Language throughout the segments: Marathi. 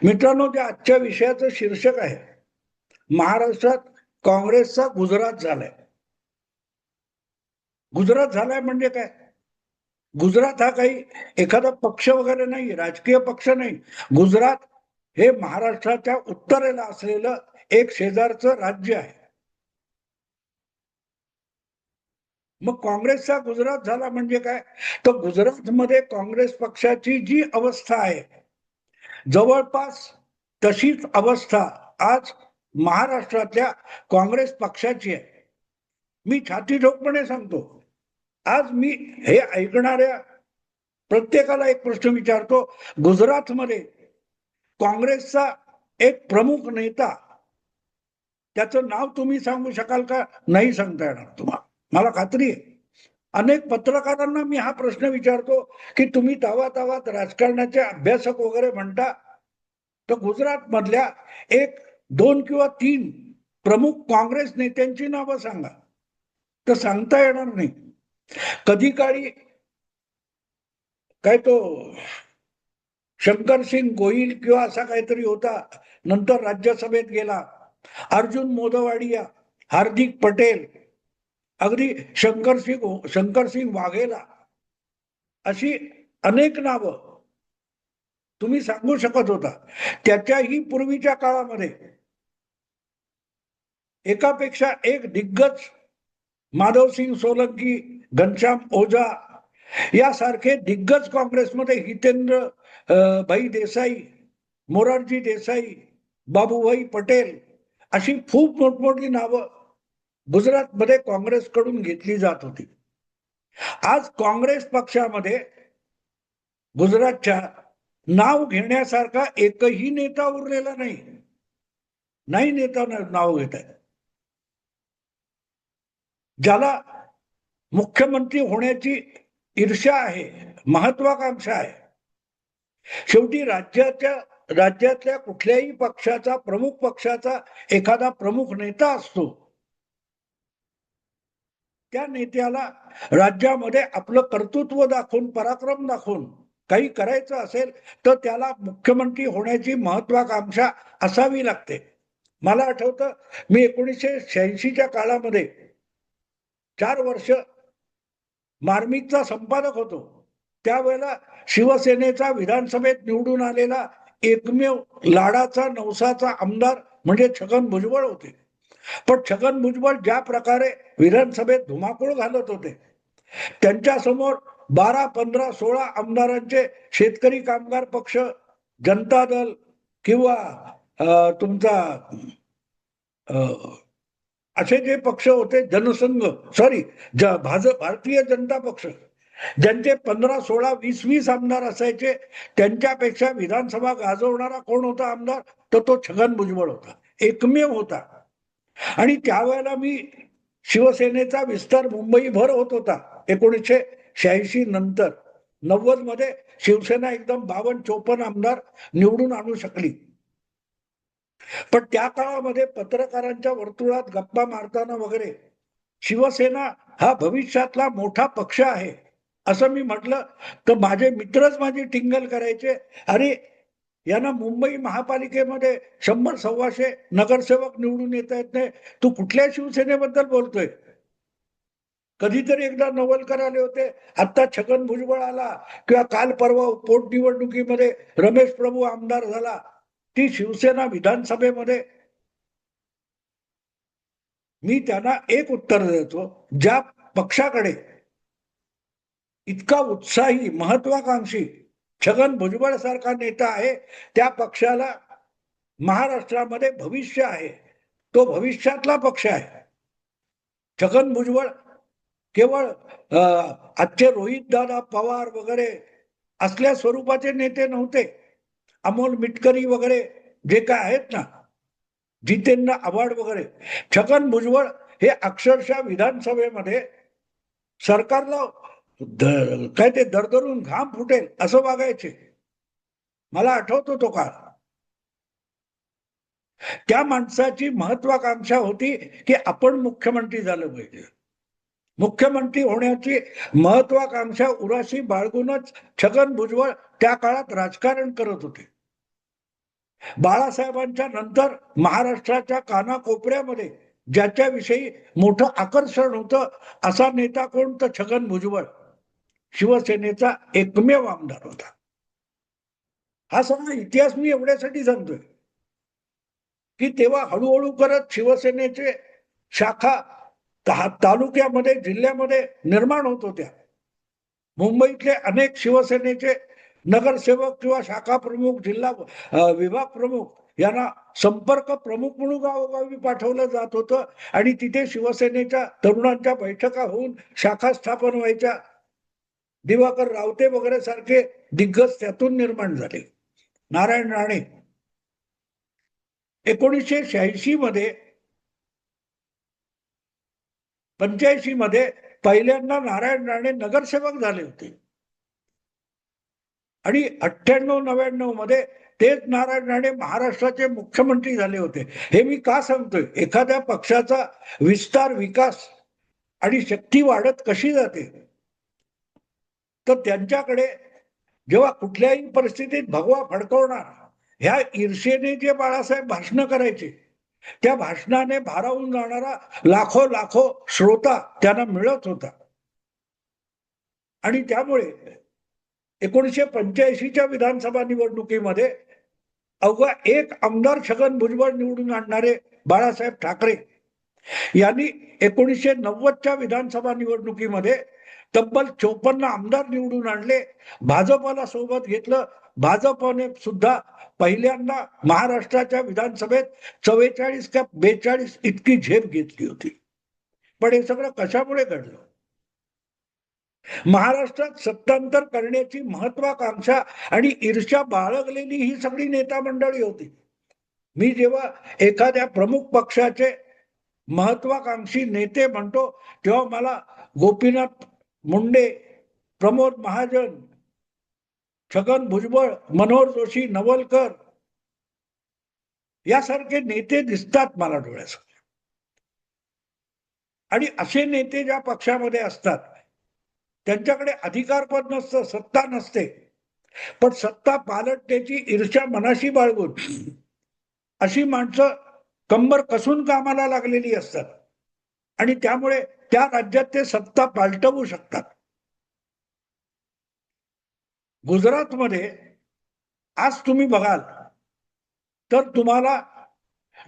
मित्रांनो, त्या आजच्या विषयाचं शीर्षक आहे, महाराष्ट्रात काँग्रेसचा गुजरात झालाय. गुजरात झालाय म्हणजे काय? गुजरात हा काही एखादा पक्ष वगैरे नाही, राजकीय पक्ष नाही. गुजरात हे महाराष्ट्राच्या उत्तरेला असलेलं एक शेजारचं राज्य आहे. मग काँग्रेसचा गुजरात झाला म्हणजे काय? तर गुजरातमध्ये काँग्रेस पक्षाची जी अवस्था आहे, जवळपास तशीच अवस्था आज महाराष्ट्रातल्या काँग्रेस पक्षाची आहे. मी छाती ठोकपणे सांगतो, आज मी हे ऐकणाऱ्या प्रत्येकाला एक प्रश्न विचारतो, गुजरातमध्ये काँग्रेसचा एक प्रमुख नेता, त्याचं नाव तुम्ही सांगू शकाल का? नाही सांगता येणार तुम्हाला, मला खात्री आहे. अनेक पत्रकारांना मी हा प्रश्न विचारतो की तुम्ही तावातावात राजकारणाचे अभ्यासक वगैरे म्हणता, तर गुजरात मधल्या एक दोन किंवा तीन प्रमुख काँग्रेस नेत्यांची नावं सांगा. तर सांगता येणार नाही. कधी काळी काय तो शंकरसिंग गोहिल किंवा असा काहीतरी होता, नंतर राज्यसभेत गेला. अर्जुन मोदवाडिया, हार्दिक पटेल, अगदी शंकरसिंग वाघेला, अशी अनेक नावं तुम्ही सांगू शकत होता. त्याच्याही पूर्वीच्या काळामध्ये एकापेक्षा एक दिग्गज, माधवसिंग सोलंकी, घनश्याम ओझा यासारखे दिग्गज काँग्रेसमध्ये, हितेंद्र भाई देसाई, मोरारजी देसाई, बाबूभाई पटेल, अशी खूप मोठमोठी नावं गुजरातमध्ये काँग्रेसकडून घेतली जात होती. आज काँग्रेस पक्षामध्ये गुजरातच्या नाव घेण्यासारखा एकही नेता उरलेला नाही. नाही नेता नाव घेत आहे. ज्याला मुख्यमंत्री होण्याची ईर्ष्या आहे, महत्वाकांक्षा आहे. शेवटी राज्यातल्या कुठल्याही पक्षाचा, प्रमुख पक्षाचा एखादा प्रमुख नेता असतो. त्या नेत्याला राज्यामध्ये आपलं कर्तृत्व दाखवून, पराक्रम दाखवून काही करायचं असेल तर त्याला मुख्यमंत्री होण्याची महत्वाकांक्षा असावी लागते. मला आठवतं, मी 1986च्या काळामध्ये 4 वर्ष मार्मिकचा संपादक होतो. त्यावेळेला शिवसेनेचा विधानसभेत निवडून आलेला एकमेव लाडाचा नवसाचा आमदार म्हणजे छगन भुजबळ होते. पण छगन भुजबळ ज्या प्रकारे विधानसभेत धुमाकूळ घालत होते, त्यांच्या समोर 12, 15, 16 आमदारांचे शेतकरी कामगार पक्ष, जनता दल किंवा तुमचा असे जे पक्ष होते, जनसंघ, सॉरी, भारतीय जनता पक्ष, ज्यांचे 15, 16, 20 आमदार असायचे, त्यांच्यापेक्षा विधानसभा गाजवणारा कोण होता आमदार? तर तो छगन भुजबळ होता, एकमेव होता. आणि त्यावेळेला मी शिवसेनेचा विस्तार मुंबईभर होत होता. 1986 नंतर 90 मध्ये शिवसेना एकदम 52-54 आमदार निवडून आणू शकली. पण त्या काळामध्ये पत्रकारांच्या वर्तुळात गप्पा मारताना वगैरे शिवसेना हा भविष्यातला मोठा पक्ष आहे असं मी म्हटलं, तर माझे मित्रच माझी टिंगल करायचे, अरे यांना मुंबई महापालिकेमध्ये 100-125 नगरसेवक निवडून येता येत नाही, तू कुठल्या शिवसेनेबद्दल बोलतोय? कधीतरी एकदा नवलकर आले होते, आता छगन भुजबळ आला, किंवा काल परवा पोटनिवडणुकीमध्ये रमेश प्रभू आमदार झाला. ती शिवसेना विधानसभेमध्ये. मी त्यांना एक उत्तर देतो, ज्या पक्षाकडे इतका उत्साही, महत्वाकांक्षी छगन भुजबळ सारखा नेता आहे, त्या पक्षाला महाराष्ट्रामध्ये भविष्य आहे. तो भविष्यातला पक्ष आहे. छगन भुजबळ केवळ आजचे रोहित दादा पवार वगैरे असल्या स्वरूपाचे नेते नव्हते. अमोल मिटकरी वगैरे जे काय आहेत ना, जितेंद्र आव्हाड वगैरे, छगन भुजबळ हे अक्षरशः विधानसभेमध्ये सरकारला काय ते दरदरून घाम फुटेल असं वागायचे. मला आठवतो तो काळ. त्या माणसाची महत्वाकांक्षा होती की आपण मुख्यमंत्री झालं पाहिजे. मुख्यमंत्री होण्याची महत्वाकांक्षा उराशी बाळगूनच छगन भुजबळ त्या काळात राजकारण करत होते. बाळासाहेबांच्या नंतर महाराष्ट्राच्या कानाकोपऱ्यामध्ये ज्याच्याविषयी मोठं आकर्षण होतं असा नेता कोण, तर छगन भुजबळ शिवसेनेचा एकमेव आमदार होता. हा सगळा इतिहास मी एवढ्यासाठी सांगतोय की तेव्हा हळूहळू करत शिवसेनेचे शाखा तालुक्यामध्ये, जिल्ह्यामध्ये निर्माण होत होत्या. मुंबईतले अनेक शिवसेनेचे नगरसेवक किंवा शाखा प्रमुख, जिल्हा विभाग प्रमुख यांना संपर्क प्रमुख म्हणून गावोगावी पाठवलं जात होतं आणि तिथे शिवसेनेच्या तरुणांच्या बैठका होऊन शाखा स्थापन व्हायच्या. दिवाकर रावते वगैरे सारखे दिग्गज त्यातून निर्माण झाले. नारायण राणे 1986 मध्ये 85 मध्ये पहिल्यांदा नारायण राणे नगरसेवक झाले होते आणि 98-99 मध्ये तेच नारायण राणे महाराष्ट्राचे मुख्यमंत्री झाले होते. हे मी का सांगतोय, एखाद्या पक्षाचा विस्तार, विकास आणि शक्ती वाढत कशी जाते, तर त्यांच्याकडे जेव्हा कुठल्याही परिस्थितीत भगवा फडकवणार ह्या ईर्षेने जे बाळासाहेब भाषण करायचे, त्या भाषणाने भारावून जाणारा लाखो लाखो श्रोता त्यांना मिळत होता. आणि त्यामुळे 1985च्या विधानसभा निवडणुकीमध्ये अवघा एक आमदार छगन भुजबळ निवडून आणणारे बाळासाहेब ठाकरे यांनी 1990च्या विधानसभा निवडणुकीमध्ये तब्बल 54 आमदार निवडून आणले. भाजपला सोबत घेतलं. भाजपने सुद्धा पहिल्यांदा महाराष्ट्राच्या विधानसभेत 44 का 42 इतकी झेप घेतली होती. पण हे सगळं कशामुळे घडलं? महाराष्ट्रात सत्तांतर करण्याची महत्वाकांक्षा आणि ईर्ष्या बाळगलेली ही सगळी नेता मंडळी होती. मी जेव्हा एखाद्या प्रमुख पक्षाचे महत्वाकांक्षी नेते म्हणतो तेव्हा मला गोपीनाथ मुंडे, प्रमोद महाजन, छगन भुजबळ, मनोहर जोशी, नवलकर यासारखे नेते दिसतात मला डोळ्यासमोर. आणि असे नेते ज्या पक्षामध्ये असतात त्यांच्याकडे अधिकार पण नसतं, सत्ता नसते, पण सत्ता पालटण्याची ईर्ष्या मनाशी बाळगून अशी माणसं कंबर कसून कामाला लागलेली असतात आणि त्यामुळे त्या राज्यात ते सत्ता पालटवू शकतात. गुजरातमध्ये आज तुम्ही बघाल तर तुम्हाला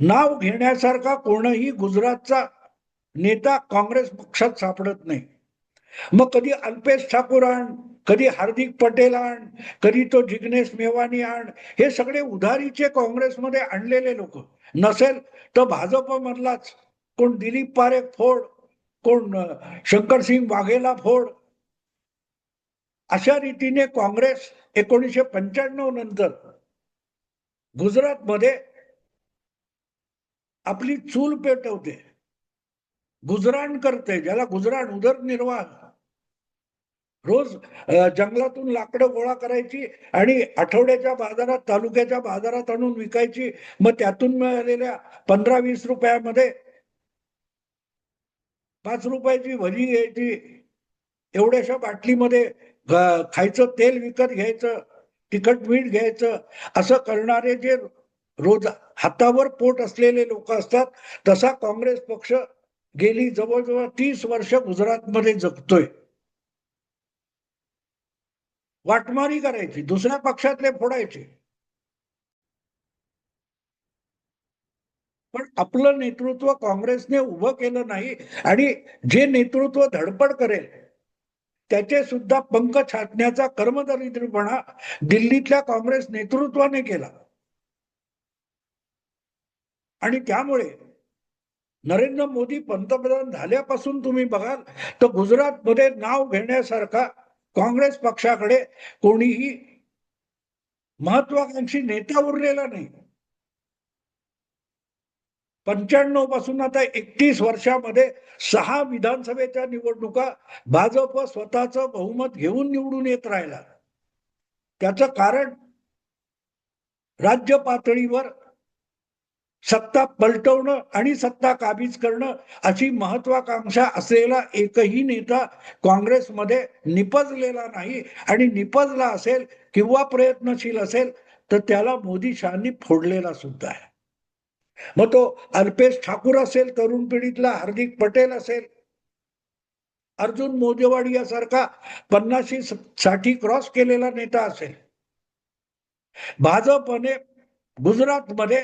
नाव घेण्यासारखा कोणही गुजरातचा नेता काँग्रेस पक्षात सापडत नाही. मग कधी अल्पेश ठाकूर आण, कधी हार्दिक पटेल आण, कधी तो जिग्नेश मेवानी आण, हे सगळे उधारीचे काँग्रेसमध्ये आणलेले लोक. नसेल तर भाजप मधलाच कोण दिलीप पारेख फोड, कोण शंकरसिंग वाघेला फोड. अशा रीतीने काँग्रेस 1995 नंतर गुजरातमध्ये आपली चूल पेटवते, गुजराण करते, ज्याला गुजराण उदरनिर्वाह. रोज जंगलातून लाकडं गोळा करायची आणि आठवड्याच्या बाजारात, तालुक्याच्या बाजारात आणून विकायची. मग त्यातून मिळालेल्या 15-20 रुपयामध्ये 5 रुपयाची भजी घ्यायची, एवढ्याशा बाटलीमध्ये खायचं तेल विकत घ्यायचं, तिखट मीठ घ्यायचं. असं करणारे जे रोज हातावर पोट असलेले लोक असतात, तसा काँग्रेस पक्ष गेली जवळजवळ 30 वर्ष गुजरातमध्ये जगतोय. वाटमारी करायची, दुसऱ्या पक्षातले फोडायचे. पण आपलं नेतृत्व काँग्रेसने उभं केलं नाही आणि जे नेतृत्व धडपड करेल त्याचे सुद्धा पंख छाटण्याचा कर्मदरिद्रीपणा दिल्लीतल्या काँग्रेस नेतृत्वाने केला. आणि त्यामुळे नरेंद्र मोदी पंतप्रधान झाल्यापासून तुम्ही बघाल तर गुजरातमध्ये नाव घेण्यासारखा काँग्रेस पक्षाकडे कोणीही महत्वाकांक्षी नेता उरलेला नाही. 95 पासून आता 31 वर्षामध्ये 6 विधानसभेच्या निवडणुका भाजप स्वतःचं बहुमत घेऊन निवडून येत राहिला. त्याचं कारण राज्य पातळीवर सत्ता पलटवणं आणि सत्ता काबीज करणं अशी महत्वाकांक्षा असलेला एकही नेता काँग्रेसमध्ये निपजलेला नाही. आणि निपजला असेल किंवा प्रयत्नशील असेल तर त्याला मोदी शहांनी फोडलेला सुद्धा आहे. मग तो अल्पेश ठाकूर असेल, तरुण पिढीतला हार्दिक पटेल असेल, अर्जुन मोजेवाडी यासारखा 50-60 क्रॉस केलेला नेता असेल, भाजपने गुजरातमध्ये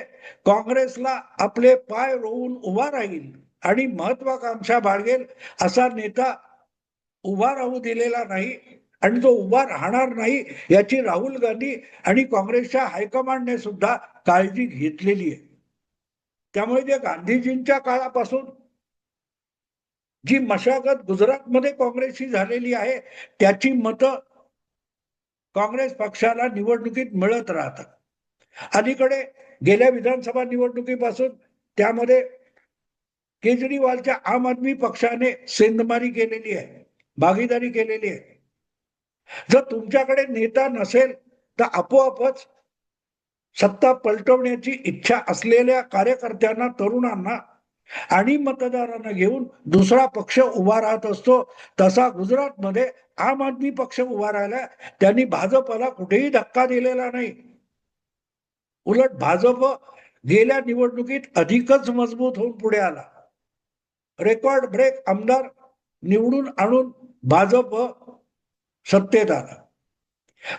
काँग्रेसला आपले पाय रोवून उभा राहील आणि महत्वाकांक्षा बाळगेल असा नेता उभा राहू दिलेला नाही आणि तो उभा राहणार नाही याची राहुल गांधी आणि काँग्रेसच्या हायकमांडने सुद्धा काळजी घेतलेली आहे. त्यामुळे जे गांधीजींच्या काळापासून जी मशागत गुजरातमध्ये काँग्रेसची झालेली आहे त्याची मतं काँग्रेस पक्षाला निवडणुकीत मिळत राहतात. अलीकडे गेल्या विधानसभा निवडणुकीपासून त्यामध्ये केजरीवालच्या आम आदमी पक्षाने सेंधमारी केलेली आहे, भागीदारी केलेली आहे. जर तुमच्याकडे नेता नसेल तर आपोआपच सत्ता पलटवण्याची इच्छा असलेल्या कार्यकर्त्यांना, तरुणांना आणि मतदारांना घेऊन दुसरा पक्ष उभा राहत असतो. तसा गुजरातमध्ये आम आदमी पक्ष उभा राहिला. त्यांनी भाजपला कुठेही धक्का दिलेला नाही. उलट भाजप गेल्या निवडणुकीत अधिकच मजबूत होऊन पुढे आला. रेकॉर्ड ब्रेक आमदार निवडून आणून भाजप सत्तेत आला.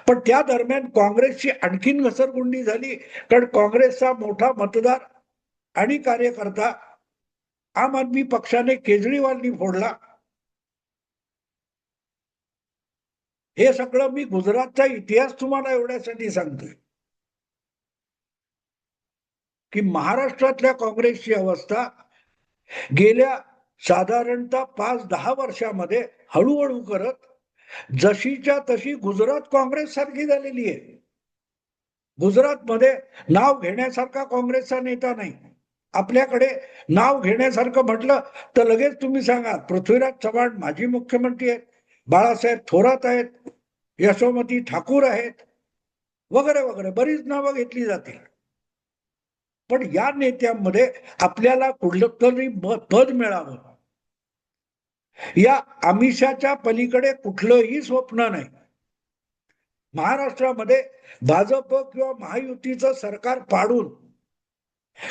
पण त्या दरम्यान काँग्रेसची आणखीन घसरगुंडी झाली, कारण काँग्रेसचा मोठा मतदार आणि कार्यकर्ता आम आदमी पक्षाने केजरीवालनी फोडला. हे सगळं मी गुजरातचा इतिहास तुम्हाला एवढ्यासाठी सांगतोय की महाराष्ट्रातल्या काँग्रेसची अवस्था गेल्या साधारणतः 5-10 वर्षामध्ये हळूहळू करत जशीच्या तशी गुजरात काँग्रेस सारखी झालेली आहे. गुजरातमध्ये नाव घेण्यासारखा काँग्रेसचा नेता नाही. आपल्याकडे नाव घेण्यासारखं म्हटलं तर लगेच तुम्ही सांगा पृथ्वीराज चव्हाण माजी मुख्यमंत्री आहेत, बाळासाहेब थोरात आहेत, यशोमती ठाकूर आहेत, वगैरे वगैरे बरीच नावं घेतली जातील. पण या नेत्यांमध्ये आपल्याला कुठलं तरी पद मिळावं या आमिषाच्या पलीकडे कुठलंही स्वप्न नाही. महाराष्ट्रामध्ये भाजप किंवा महायुतीचं सरकार पाडून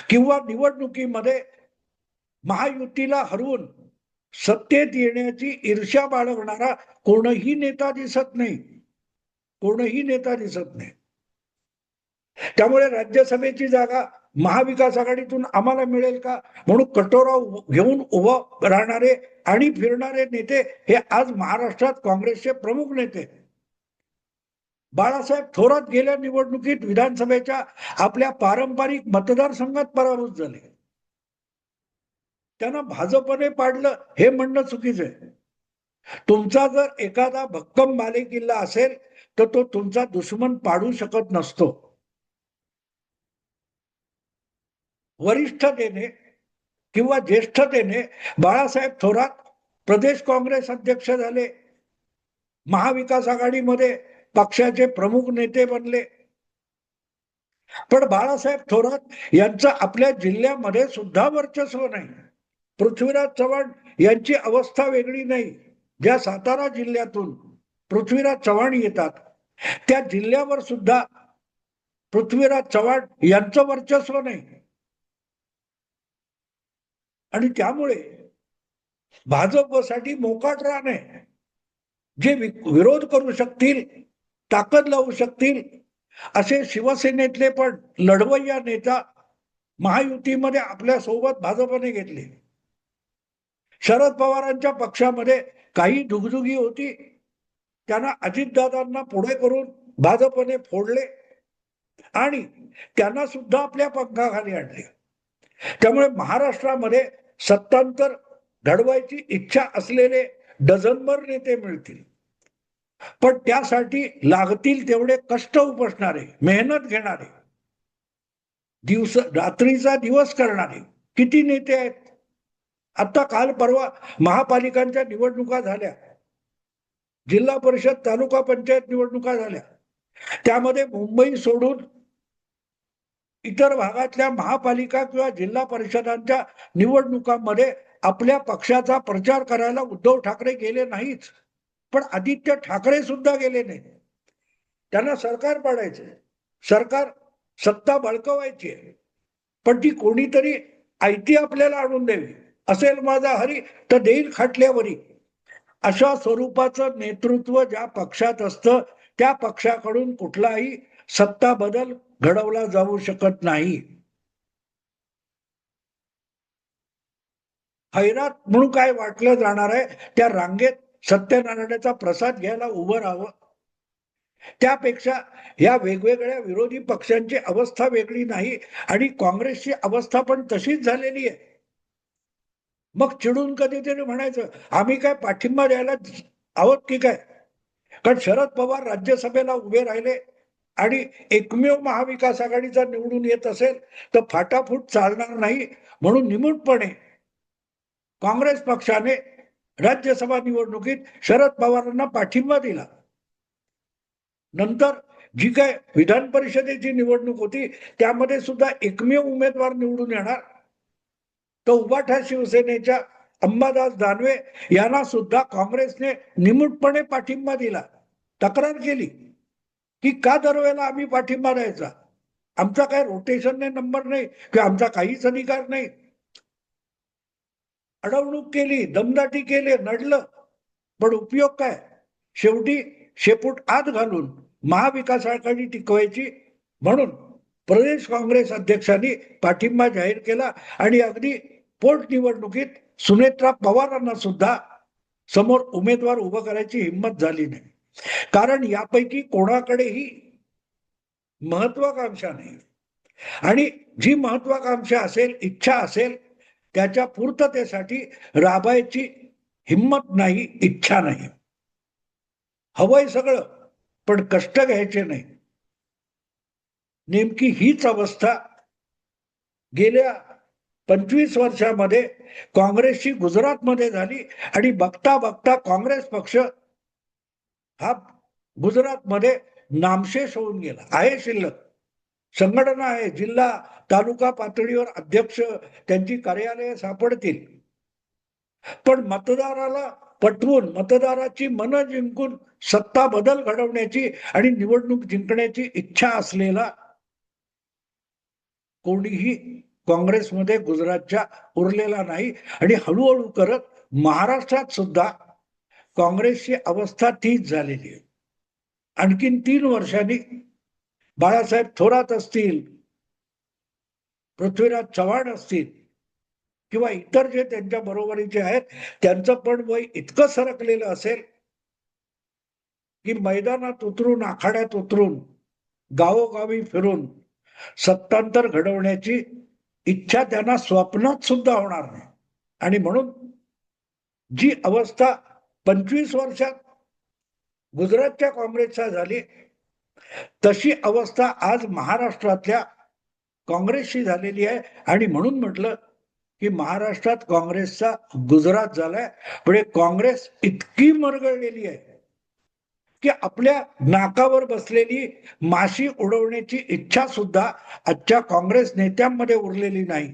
किंवा निवडणुकीमध्ये महायुतीला हरवून सत्तेत येण्याची ईर्ष्या बाळगणारा कोणही नेता दिसत नाही. कोणही नेता दिसत नाही. त्यामुळे राज्यसभेची जागा महाविकास आघाडीतून आम्हाला मिळेल का म्हणून कटोरा घेऊन उभं राहणारे आणि फिरणारे नेते हे आज महाराष्ट्रात काँग्रेसचे प्रमुख नेते. बाळासाहेब थोरात गेल्या निवडणुकीत विधानसभेच्या आपल्या पारंपरिक मतदारसंघात पराभूत झाले. त्यांना भाजपने पाडलं हे म्हणणं चुकीचं आहे. तुमचा जर एखादा भक्कम बालेकिल्ला असेल तर तो तुमचा दुश्मन पाडू शकत नसतो. वरिष्ठतेने किंवा ज्येष्ठतेने बाळासाहेब थोरात प्रदेश काँग्रेस अध्यक्ष झाले, महाविकास आघाडीमध्ये पक्षाचे प्रमुख नेते बनले. पण बाळासाहेब थोरात यांचं आपल्या जिल्ह्यामध्ये सुद्धा वर्चस्व नाही. पृथ्वीराज चव्हाण यांची अवस्था वेगळी नाही. ज्या सातारा जिल्ह्यातून पृथ्वीराज चव्हाण येतात त्या जिल्ह्यावर सुद्धा पृथ्वीराज चव्हाण यांचं वर्चस्व नाही. आणि त्यामुळे भाजपसाठी मोकाट रान आहे. जे विरोध करू शकतील, ताकद लावू शकतील असे शिवसेनेतले पण लढवय्या नेता महायुतीमध्ये आपल्या सोबत भाजपने घेतले. शरद पवारांच्या पक्षामध्ये काही दुगदुगी होती, त्यांना अजितदादांना पुढे करून भाजपने फोडले आणि त्यांना सुद्धा आपल्या पंखाखाली आणले. त्यामुळे महाराष्ट्रामध्ये सत्तांतर घडवायची इच्छा असलेले डझनभर नेते मिळतील, पण त्यासाठी लागतील तेवढे कष्ट उपसणारे, मेहनत घेणारे, रात्रीचा दिवस करणारे किती नेते आहेत. आता काल परवा महापालिकांच्या निवडणुका झाल्या, जिल्हा परिषद तालुका पंचायत निवडणुका झाल्या. त्यामध्ये मुंबई सोडून इतर भागातल्या महापालिका किंवा जिल्हा परिषदांच्या निवडणुकांमध्ये आपल्या पक्षाचा प्रचार करायला उद्धव ठाकरे गेले नाहीच, पण आदित्य ठाकरे सुद्धा गेले नाही. त्यांना सरकार पाडायचे. सरकार सत्ता बळकवायची आहे, पण ती कोणीतरी आयती आपल्याला आणून द्यावी. असेल माझा हरी तर देईल खाटल्यावरी, अशा स्वरूपाचं नेतृत्व ज्या पक्षात असतं त्या पक्षाकडून कुठलाही सत्ता बदल घडवला जाऊ शकत नाही. हैरात म्हणून काय वाटलं जाणार आहे, त्या रांगेत सत्यनारायणाचा प्रसाद घ्यायला उभं राहावं. त्यापेक्षा या वेगवेगळ्या विरोधी पक्षांची अवस्था वेगळी नाही आणि काँग्रेसची अवस्था पण तशीच झालेली आहे. मग चिडून कधीतरी म्हणायचं आम्ही काय पाठिंबा द्यायला आहोत की काय? कारण शरद पवार राज्यसभेला उभे राहिले आणि एकमेव महाविकास आघाडीचा निवडून येत असेल तर फाटाफूट चालणार नाही, म्हणून निमूटपणे काँग्रेस पक्षाने राज्यसभा निवडणुकीत शरद पवारांना पाठिंबा दिला. नंतर जी काय विधान परिषदेची निवडणूक होती त्यामध्ये सुद्धा एकमेव उमेदवार निवडून येणार, तर उभाठा शिवसेनेच्या अंबादास दानवे यांना सुद्धा काँग्रेसने निमूटपणे पाठिंबा दिला. तक्रार केली की का दरवेळेला आम्ही पाठिंबा द्यायचा, आमचा काय रोटेशनने नंबर नाही किंवा आमचा काहीच अधिकार नाही. अडवणूक केली, दमदाटी केली, नडलं, पण उपयोग काय? शेवटी शेपूट आत घालून महाविकास आघाडी टिकवायची म्हणून प्रदेश काँग्रेस अध्यक्षांनी पाठिंबा जाहीर केला आणि अगदी पोटनिवडणुकीत सुनेत्रा पवारांना सुद्धा समोर उमेदवार उभं करायची हिंमत झाली नाही. कारण यापैकी कोणाकडेही महत्वाकांक्षा नाही आणि जी महत्वाकांक्षा असेल, इच्छा असेल, त्याच्या पूर्ततेसाठी राबायची हिंमत नाही, इच्छा नाही. हवंय सगळं पण कष्ट घ्यायचे नाही. नेमकी हीच अवस्था गेल्या 25 वर्षामध्ये काँग्रेसची गुजरातमध्ये झाली आणि बघता बघता काँग्रेस पक्ष हा गुजरातमध्ये नामशेष होऊन गेला. आहे शिल्लक, संघटना आहे, जिल्हा तालुका पातळीवर अध्यक्ष, त्यांची कार्यालये सापडतील, पण मतदाराला पटवून मतदाराची मनं जिंकून सत्ता बदल घडवण्याची आणि निवडणूक जिंकण्याची इच्छा असलेला कोणीही काँग्रेसमध्ये गुजरातच्या उरलेला नाही. आणि हळूहळू करत महाराष्ट्रात सुद्धा काँग्रेसची अवस्था तीच झालेली आहे. आणखीन 3 वर्षांनी बाळासाहेब थोरात असतील, पृथ्वीराज चव्हाण असतील किंवा इतर जे त्यांच्या बरोबरीचे आहेत, त्यांचं पण वय इतकं सरकलेलं असेल की मैदानात उतरून, आखाड्यात उतरून, गावोगावी फिरून सत्तांतर घडवण्याची इच्छा त्यांना स्वप्नात सुद्धा होणार नाही. आणि म्हणून जी अवस्था 25 वर्षात गुजरातच्या काँग्रेसचा झाली, तशी अवस्था आज महाराष्ट्रातल्या काँग्रेसची झालेली आहे. आणि म्हणून म्हटलं की महाराष्ट्रात काँग्रेसचा गुजरात झालाय. पुढे काँग्रेस इतकी मरगळलेली आहे की आपल्या नाकावर बसलेली माशी उडवण्याची इच्छा सुद्धा आजच्या काँग्रेस नेत्यांमध्ये उरलेली नाही.